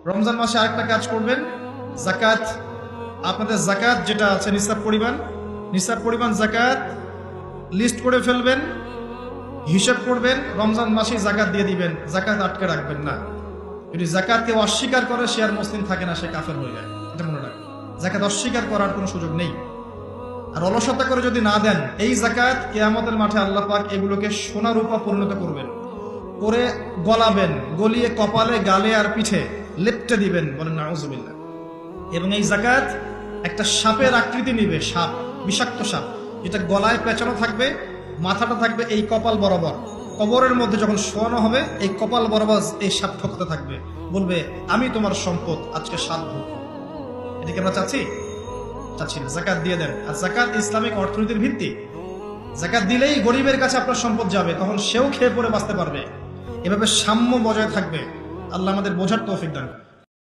রমজান মাসে আরেকটা কাজ করবেন, জাকাত, আপনাদের জাকাত যেটা আছে নিসাব পরিমাণ জাকাত লিস্ট করে ফেলবেন, হিসাব করবেন, রমজান মাসে জাকাত দিয়ে দিবেন, জাকাত আটকে রাখবেন না। যদি জাকাত কেউ অস্বীকার করে সে আর মুসলিম থাকে না, সে কাফের হয়ে যায়, এটা মনে রাখবেন। জাকাত অস্বীকার করার কোনো সুযোগ নেই। আর অলসতা করে যদি না দেন, এই জাকাত কিয়ামতের মাঠে আল্লাহ পাক এগুলোকে সোনা রূপা পরিণত করবেন, করে গলাবেন, গলিয়ে কপালে, গালে আর পিঠে লেপটে দিবেন, বলেন নাউজুবিল্লাহ। এবং এই জাকাত একটা সাপের আকৃতি নিবে, সাপ, বিষাক্ত সাপ, যেটা গলায় পেঁচানো থাকবে, মাথাটা থাকবে এই কপাল বরাবর। কবরের মধ্যে যখন শোয়ানো হবে, এই কপাল বরাবর এই সাপ ঠকতে থাকবে, বলবে আমি তোমার সম্পদ, আজকে সাত ভোগ। এটাকে আমরা চাচ্ছি না। জাকাত দিয়ে দেন। আর জাকাত ইসলামিক অর্থনীতির ভিত্তি। জাকাত দিলেই গরিবের কাছে আপনার সম্পদ যাবে, তখন সেও খেয়ে পরে বাঁচতে পারবে। এভাবে সাম্য বজায় থাকবে। আল্লাহ আমাদের বোঝার তৌফিক দান।